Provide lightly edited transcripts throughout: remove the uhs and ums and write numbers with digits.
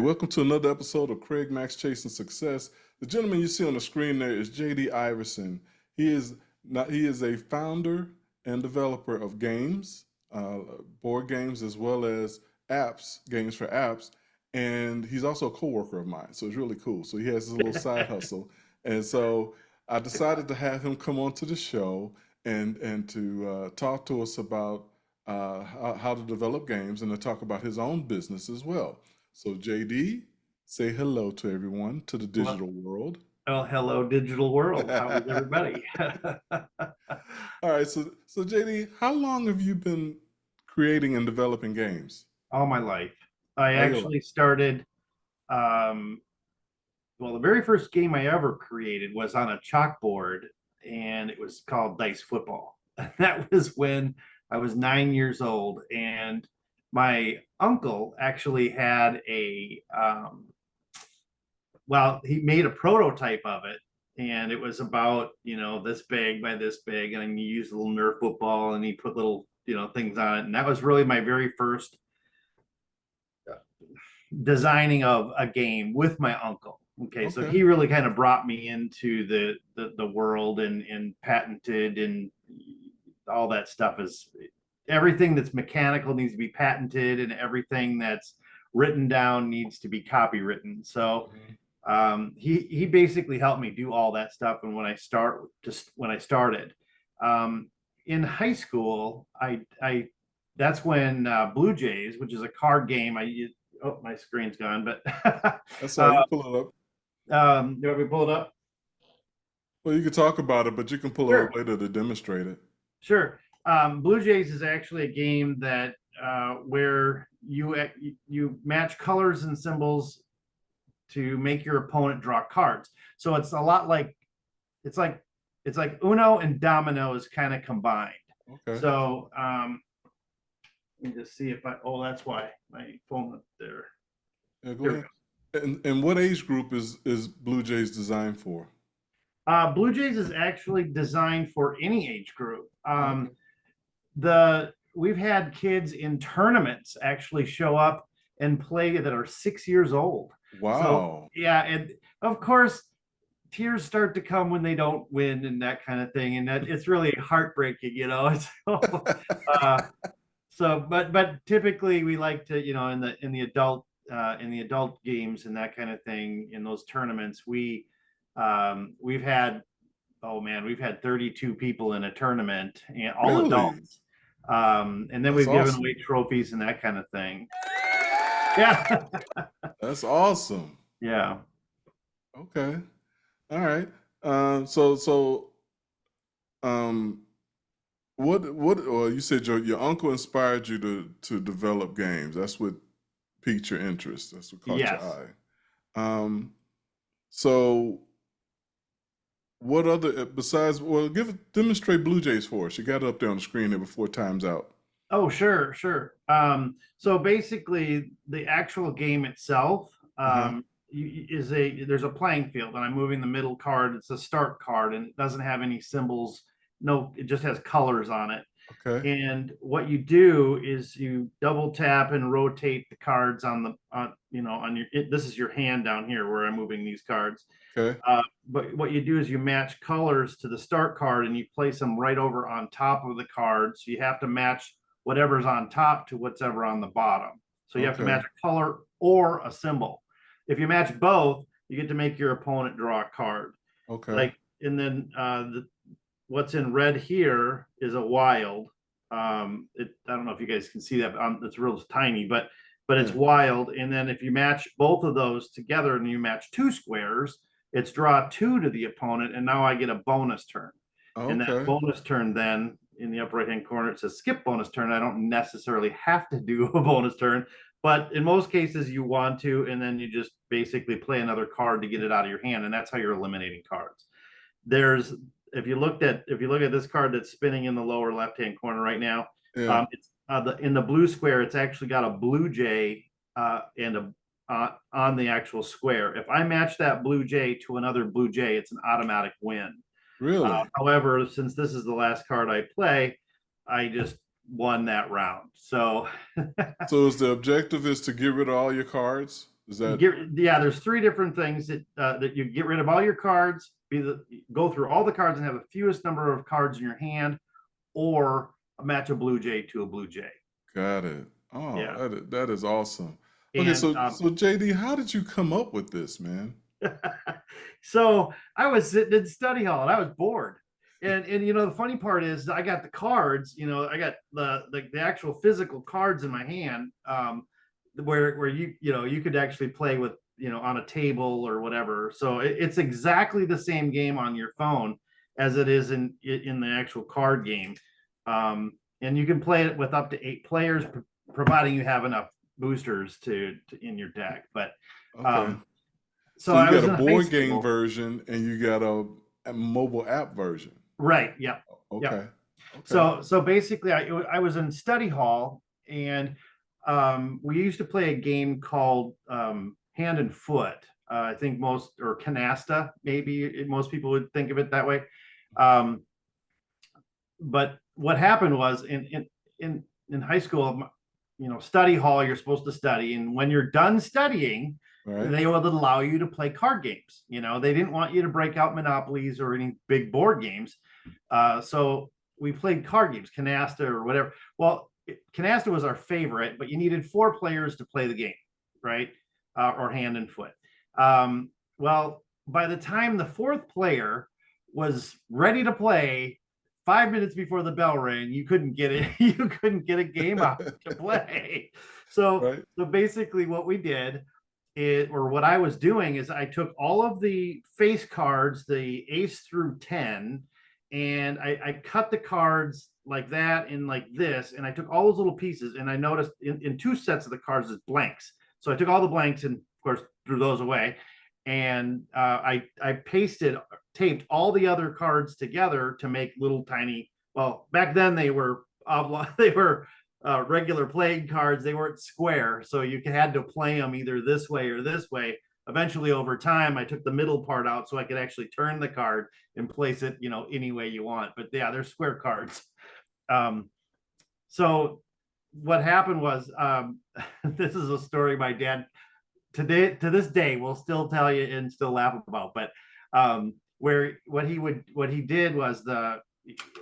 welcome to another episode of Craig Max Chasing Success. The gentleman you see on the screen there is JD Iverson. He is a founder and developer of games, board games, as well as apps, games for apps, and he's also a coworker of mine. So it's really cool. So he has his little side hustle, and so I decided to have him come on to the show and to talk to us about how to develop games and to talk about his own business as well. So, JD, say hello to everyone, to the Well, digital world. hello, digital world. How is All everybody? right, so JD, how long have you been creating and developing games? All my life. I All your life. actually started, um, well, the very first game I ever created was on a chalkboard, and it was called Dice Football. That was when I was 9 years old, and my uncle actually had well, he made a prototype of it, and it was about this big by this big, and he used a little Nerf football, and he put little things on it, and that was really my very first designing of a game with my uncle. Okay, so Okay. he really kind of brought me into the world and patented and all that stuff. Is everything that's mechanical needs to be patented, and everything that's written down needs to be copywritten. So Mhm. he basically helped me do all that stuff. And when I started in high school, I that's when Blue Jays, which is a card game. Oh, my screen's gone, but That's all right. You pull it up. do you want me to pull it up? Well, you can talk about it, but you can pull it up Sure, later to demonstrate it. sure. Blue Jays is actually a game that where you match colors and symbols to make your opponent draw cards. So it's a lot like it's like it's like Uno and Dominoes kind of combined. Okay. So let me just see if I. Oh, that's why my phone up there. Yeah, go Here we ahead. And what age group is Blue Jays designed for? go. Blue Jays is actually designed for any age group. Okay. The We've had kids in tournaments actually show up and play that are 6 years old. So Wow. yeah, and of course tears start to come when they don't win and that kind of thing, and that it's really heartbreaking. So, uh, but typically we like to, in the adult games and that kind of thing in those tournaments, we've had, oh man, we've had 32 people in a tournament, and all Really? adults. And then That's we've given awesome. away trophies and that kind of thing. Yeah. That's awesome. Yeah. Okay. All right. So um, or you said your uncle inspired you to develop games. That's what piqued your interest. That's what caught your Yes. eye. Um, so what other besides? Well, demonstrate Blue Jays for us. You got it up there on the screen there before time's out. Oh, sure, sure. So basically, the actual game itself Uh-huh. there's a playing field, and I'm moving the middle card. It's a start card, and it doesn't have any symbols. No, it just has colors on it. Okay. And what you do is you double tap and rotate the cards on the on your. This is your hand down here where I'm moving these cards. Okay. But what you do is you match colors to the start card, and you place them right over on top of the card. So you have to match whatever's on top to whatever on the bottom. So you have to Okay. match a color or a symbol. If you match both, you get to make your opponent draw a card. Okay. Like, and then what's in red here is a wild. I don't know if you guys can see that, but it's real tiny, but it's Yeah. wild. And then if you match both of those together and you match two squares, it's draw two to the opponent, and now I get a bonus turn. And that Okay. bonus turn, then in the upper right hand corner, it says skip bonus turn. I don't necessarily have to do a bonus turn, but in most cases you want to, and then you just basically play another card to get it out of your hand, and that's how you're eliminating cards. There's if you look at this card that's spinning in the lower left hand corner right now, Yeah. it's in the blue square. It's actually got a blue jay and a on the actual square. If I match that blue jay to another blue jay, it's an automatic win. Really? However, since this is the last card I play, I just won that round. So So is the objective is to get rid of all your cards? Is that Yeah, there's three different things that you get rid of all your cards, go through all the cards and have the fewest number of cards in your hand, or match a blue jay to a blue jay. got it? Oh, Yeah. that is awesome. Okay, And so JD, how did you come up with this, man? so I was sitting in study hall and I was bored. And you know, the funny part is I got the cards, you know, I got the actual physical cards in my hand, where you know, you could actually play with, you know, on a table or whatever. So it's exactly the same game on your phone as it is in the actual card game. And you can play it with up to 8 players, providing you have enough boosters to in your deck. But Okay. um, so So you I got was a in high board game school. version and you got a mobile app version. Right. Yep. Yep. Okay. Okay. So basically, I was in study hall, and we used to play a game called Hand and Foot. I think most, or Canasta, maybe most people would think of it that way. Um, but what happened was in high school, you know, study hall, you're supposed to study, and when you're done studying, Right. they would allow you to play card games. You know, they didn't want you to break out monopolies or any big board games. So we played card games, canasta or whatever. Well, canasta was our favorite, but you needed 4 players to play the game, right? Or hand and foot. Well, by the time the fourth player was ready to play, 5 minutes before the bell rang, you couldn't get it. You couldn't get a game out to play. So, Right. so basically, what we did or what I was doing is I took all of the face cards, the ace through 10, and I cut the cards like that and like this, and I took all those little pieces, and I noticed in 2 sets of the cards is blanks. So I took all the blanks and of course threw those away, and I taped all the other cards together to make little tiny. Well, back then they were they were regular playing cards. They weren't square, so you had to play them either this way or this way. Eventually, over time, I took the middle part out so I could actually turn the card and place it, you know, any way you want. But yeah, they're square cards. Um, so what happened was, this is a story my dad to this day will still tell you and still laugh about. But where what he did was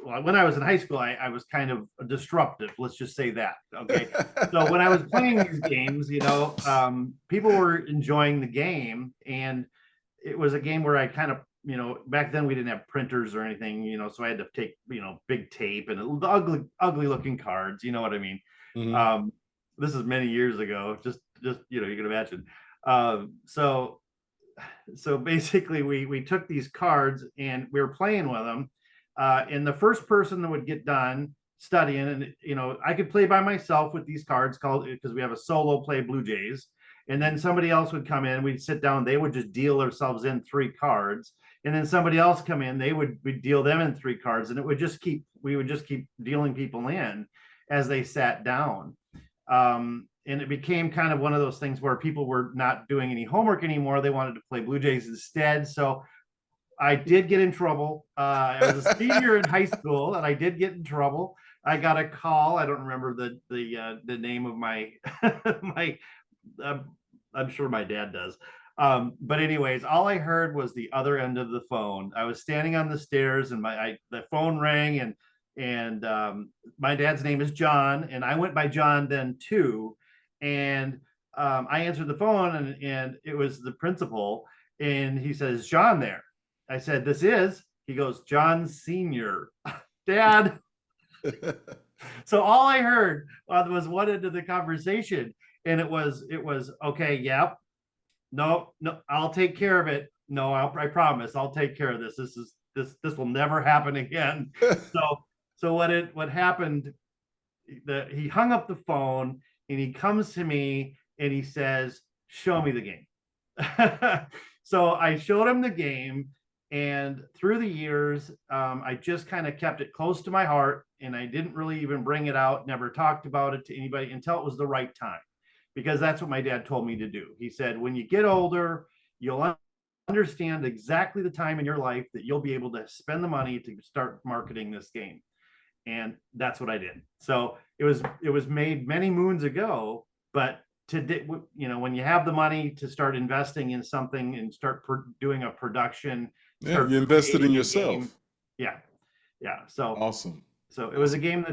when I was in high school, I was kind of disruptive. Let's just say that. Okay. So when I was playing these games, you know, people were enjoying the game, and it was a game where I kind of, you know, back then we didn't have printers or anything, you know, so I had to take, you know, big tape and ugly looking cards. You know what I mean? Hmm. Um, this is many years ago. Just you know, you can imagine. So basically, we took these cards and we were playing with them. And the first person that would get done studying, and you know, I could play by myself with these cards called, because we have a solo play Blue Jays, and then somebody else would come in, we'd sit down, they would just deal themselves in 3 cards, and then somebody else come in, we'd deal them in 3 cards, and we would just keep dealing people in as they sat down. And it became kind of one of those things where people were not doing any homework anymore. They wanted to play Blue Jays instead. So I did get in trouble. I was a senior in high school, and I did get in trouble. I got a call. I don't remember the name of my my. Uh, I'm sure my dad does. But anyways, all I heard was the other end of the phone. I was standing on the stairs, and the phone rang, and my dad's name is John, and I went by John then too. And I answered the phone, and it was the principal, and he says, "John there." I said, "This is." He goes, "John Senior." Dad. So all I heard was one end of the conversation, and it was okay. Yep. No, no, I'll take care of it. No, I promise, I'll take care of this. This will never happen again. So what happened? He hung up the phone, and he comes to me and he says, "Show me the game." So I showed him the game, and through the years, I just kind of kept it close to my heart, and I didn't really even bring it out, never talked about it to anybody until it was the right time, because that's what my dad told me to do. He said, when you get older, you'll understand exactly the time in your life that you'll be able to spend the money to start marketing this game. And that's what I did. So it was made many moons ago, but when you have the money to start investing in something and start doing a production, Yeah, start you invested in creating a game. yourself. Yeah, yeah. So Awesome. so it was a Awesome. game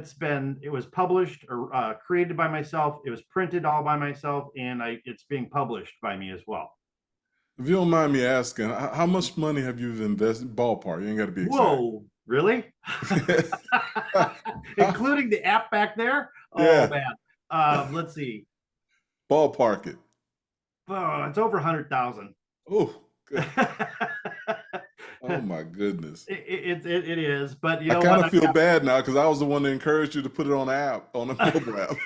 it was published or created by myself. It was printed all by myself, and it's being published by me as well. If you don't mind me asking, how much money have you invested? Ballpark. You ain't got to be exact. Whoa, really? Including the app back there? Oh Yeah. man. Let's see. Ballpark it. Oh, it's over 100,000. Oh, good. Oh it, my goodness. it is, but you I know kind what? of feel bad now because I was the one that encouraged you to put it on the app, on the mobile app.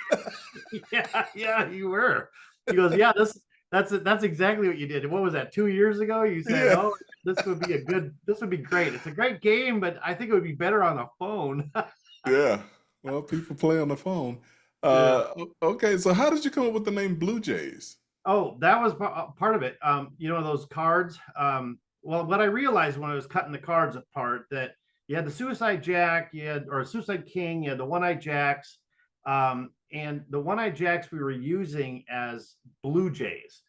Yeah, you were. He goes, yeah, that's exactly what you did. What was that? 2 years ago? You said, Yeah. oh, this would be great. It's a great game, but I think it would be better on a phone. Yeah. Well, people play on the phone. Yeah. Okay, so how did you come up with the name Blue Jays? Oh, that was part of it. Those cards. Well, what I realized when I was cutting the cards apart, that you had the Suicide Jack, or Suicide King, you had the One-Eyed Jacks, and the One-Eyed Jacks we were using as Blue Jays.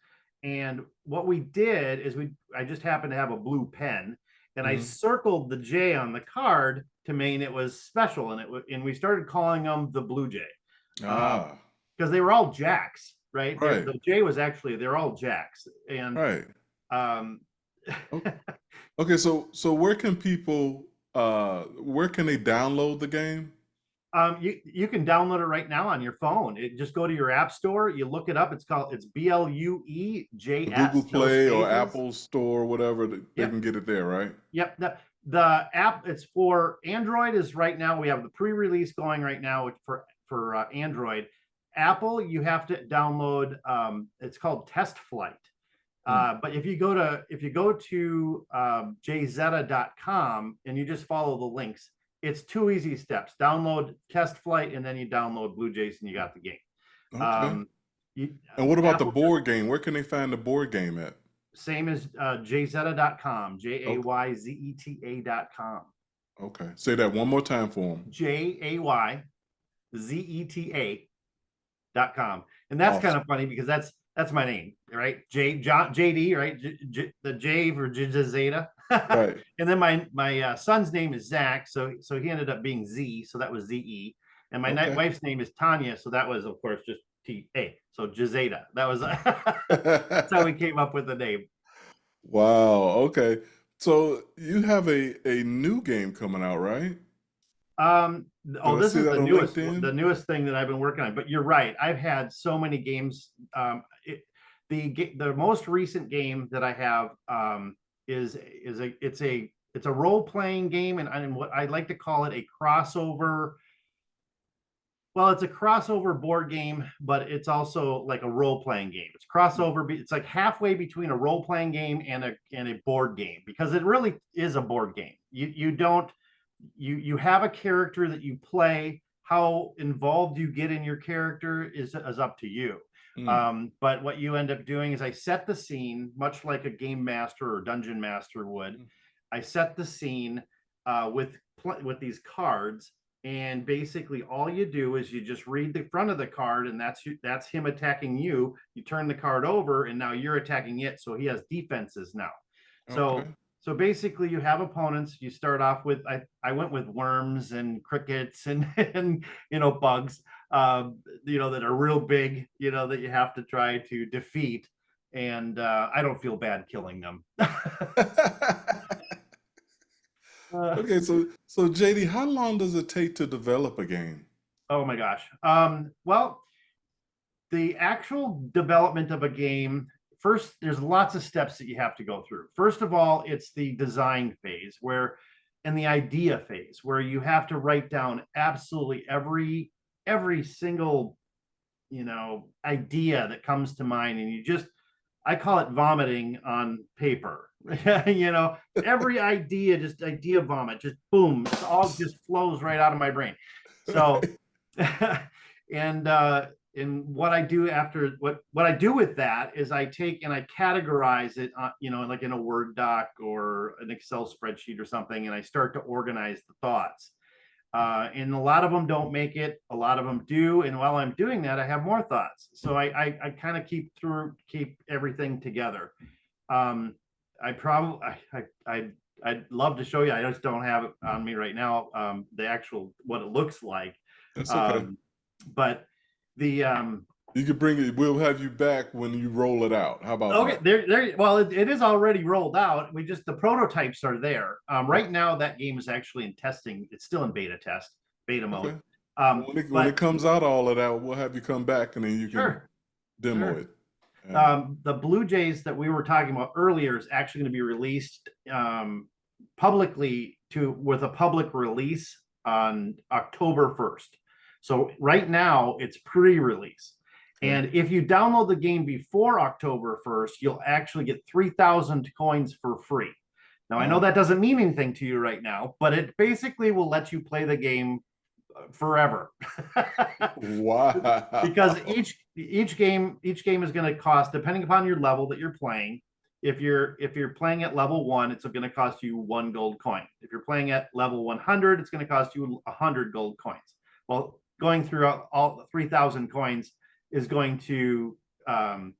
And what we did is I just happened to have a blue pen, and I Hmm. circled the J on the card to mean it was special, and we started calling them the Blue Jay. Um, Ah, because they were all jacks, right? right, The J was actually they're all jacks, and right. um, O- Okay, so where can they download the game? you can download it right now on your phone. Just go to your app store, you look it up. It's The Google BLUEJS, no Play or spaces. Apple Store, whatever, they Yep, can get it there, right? yep. The app, it's for Android, is right now we have the pre-release going right now for Android. Apple, you have to download. It's called Test Flight. Hmm. But if you go to jzeta.com and you just follow the links, it's two easy steps. Download Test Flight, and then you download Blue Jays, and you got the game. Okay. Um, And what about the Apple, board game? Where can they find the board game at? same as jzeta.com, Okay. JAYZETA.com. Okay. Say that one more time for them. JAYZETA.com. And that's kind Awesome. of funny because that's my name, right? JD, right? The J for Zeta. Right. And then my son's name is Zach, so he ended up being Z, so that was ZE. And my Okay. wife's name is Tanya, so that was of course just TA. So Jazeta. That was that's how we came up with the name. Wow. Okay. So you have a new game coming out, right? Oh, Did I this see is that on the LinkedIn? newest thing that I've been working on. But you're right. I've had so many games. The most recent game that I have is it's a role playing game, and what I like to call it a crossover. Well, it's a crossover board game, but it's also like a role playing game. It's crossover. It's like halfway between a role playing game and a board game, because it really is a board game. You don't you have a character that you play. How involved you get in your character is up to you. Mm. But what you end up doing is I set the scene much like a game master or dungeon master would. I set the scene with these cards, and basically all you do is you just read the front of the card, and that's him attacking you. You turn the card over, and now you're attacking it, so he has defenses now. Okay. So basically you have opponents. You start off with I went with worms and crickets and and bugs, that are real big, that you have to try to defeat. And I don't feel bad killing them. Okay, so JD, how long does it take to develop a game? Oh my gosh. Well, the actual development of a game, first, there's lots of steps that you have to go through. First of all, it's the design phase, and the idea phase, where you have to write down absolutely every single idea that comes to mind, and I call it vomiting on paper. Every idea, just idea vomit, just boom, it all just flows right out of my brain. So and what I do after what I do with that is I take and I categorize it, like in a Word doc or an Excel spreadsheet or something, and I start to organize the thoughts. And a lot of them don't make it. A lot of them do. And while I'm doing that, I have more thoughts. So I kind of keep everything together. I probably I'd love to show you. I just don't have it on me right now. The actual what it looks like. That's okay. Um, but the You can bring it. We'll have you back when you roll it out. How about okay, that? there. Well, it is already rolled out. We just the prototypes are there. Right. Right now, that game is actually in testing. It's still in beta mode. Okay. Um, When it but comes out, all of that, we'll have you come back and then you can sure, demo sure. it. And The Blue Jays that we were talking about earlier is actually going to be released publicly to with a public release on October 1st. So right now it's pre-release. okay. And if you download the game before October 1st, you'll actually get 3,000 coins for free. Now, I know Wow. that doesn't mean anything to you right now, but it basically will let you play the game forever. Because Wow. each game is going to cost, depending upon your level that you're playing. If you're playing at level 1, it's going to cost you 1 gold coin. If you're playing at level 100, it's going to cost you 100 gold coins. Well, going through all 3,000 coins is going to I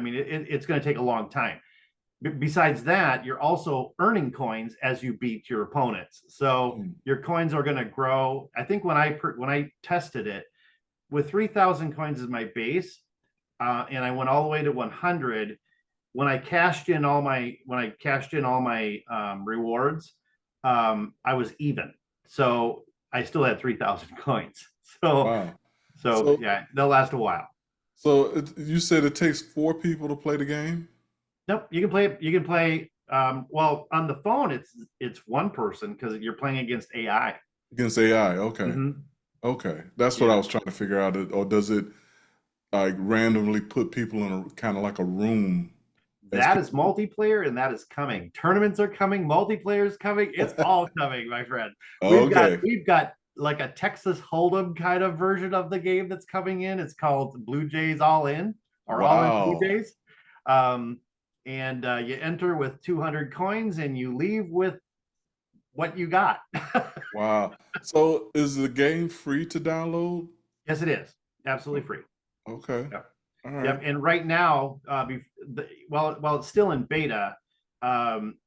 mean, it's going to take a long time. Besides that, you're also earning coins as you beat your opponents. So Mm. your coins are going to grow. I think when I tested it with 3,000 coins as my base, and I went all the way to 100. When I cashed in all my rewards, I was even. So I still had 3,000 coins. So Wow. so So, yeah, they'll last a while. you said it takes 4 people to play the game? Nope, you can play. You can play. Well, on the phone, it's one person because you're playing against AI. Against AI. Okay. Hmm. Okay. That's what I Yeah, was trying to figure out. Or does it like randomly put people in a kind of like a room as that is people? multiplayer, and that is coming. Tournaments are coming. Multiplayer is coming. It's all coming, my friend. We've got Okay. we've got like a Texas Hold'em kind of version of the game that's coming in. It's called Blue Jays All In or All In Blue Wow. Jays. And you enter with 200 coins and you leave with what you got. Wow. So is the game free to download? Yes, it is. Absolutely free. Okay. Yep. All Yep. right. And right now, while it's still in beta,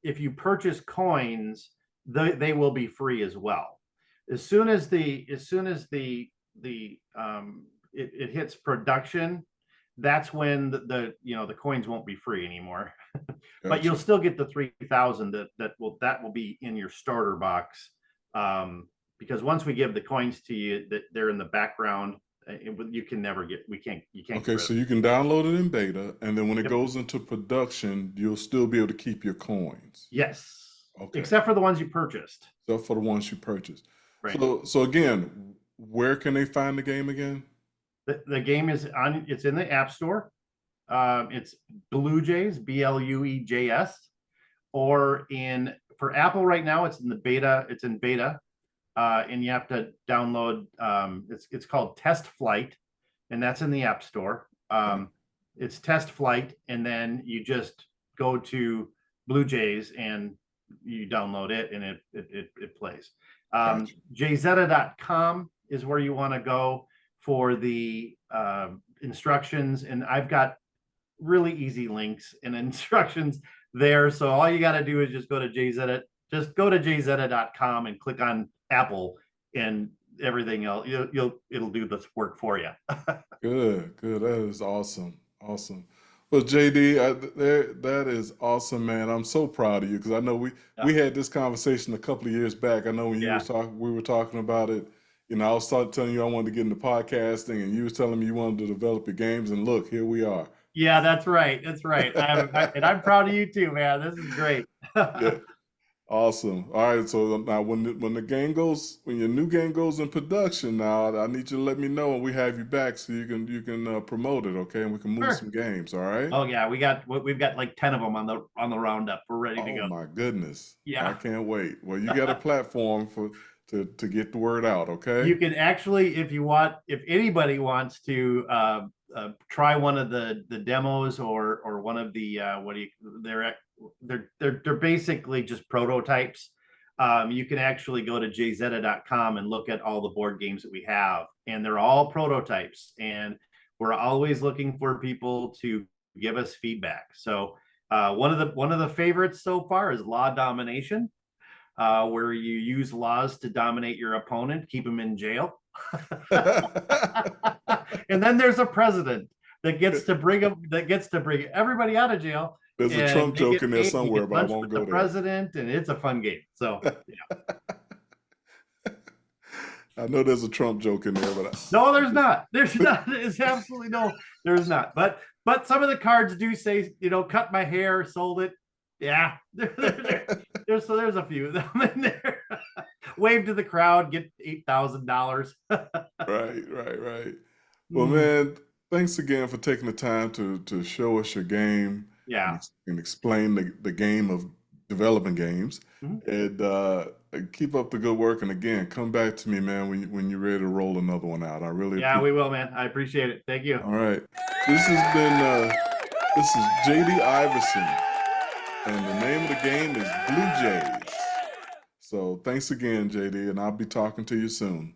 if you purchase coins, they will be free as well. As soon as it hits production, that's when the coins won't be free anymore. But you'll Gotcha. still get the 3,000 that will be in your starter box. Because once we give the coins to you, that they're in the background. You can never get you can't get Okay, rid of so them. you can download it in beta, and then when it Yep. goes into production, you'll still be able to keep your coins. Yes. Okay. Except for the ones you purchased. Except for the ones you purchase. Right. So again, where can they find the game again? The game it's in the App Store. It's Blue Jays, BLUEJS, or in for Apple right now, it's in the beta, it's in beta. And you have to download it's called Test Flight, and that's in the App Store. Okay. It's Test Flight, and then you just go to Blue Jays and you download it, and it plays. Gotcha. Jzeta.com is where you want to go for the instructions, and I've got really easy links and instructions there. So all you got to do is just go to jzeta.com and click on Apple, and everything else it'll do this work for you. Good, good. That is awesome. Awesome. Well, JD, that is awesome, man. I'm so proud of you because I know we had this conversation a couple of years back. I know when you were Yeah. talking, we were talking about it. I was telling you I wanted to get into podcasting, and you was telling me you wanted to develop your games, and look, here we are. Yeah, that's right. That's right. And I'm proud of you too, man. This is great. Yeah, awesome. All right, so now when your new game goes in production, now I need you to let me know, and we have you back so you can promote it, okay? And we can move Sure. some games. All right. Oh yeah, we've got like 10 of them on the roundup. We're ready to Oh go. my goodness. I Yeah. can't wait. Well, you got a platform to get the word out, okay? You can actually, if anybody wants to try one of the demos, or one of the what do you they're basically just prototypes. you can actually go to jzetta.com and look at all the board games that we have, and they're all prototypes. And we're always looking for people to give us feedback. So one of the favorites so far is Law Domination, where you use laws to dominate your opponent, keep them in jail. And then there's a president that gets to bring everybody out of jail. There's a Trump joke in there You somewhere, get but I lunch won't with go the there. president, and it's a fun game. So yeah. I know there's a Trump joke in there, but No, there's not. There's not. There's absolutely no. There's not. But some of the cards do say, cut my hair, sold it. Yeah, there's a few of them in there. Wave to the crowd, get $8,000. Right. Well, man, thanks again for taking the time to show us your game. Yeah. And explain the game of developing games. Mm-hmm. And keep up the good work. And again, come back to me, man, when you're ready to roll another one out. I really Yeah, we will, man. I appreciate it. Thank you. All right. This is JD Iverson, and the name of the game is Blue Jays. So thanks again, JD, and I'll be talking to you soon.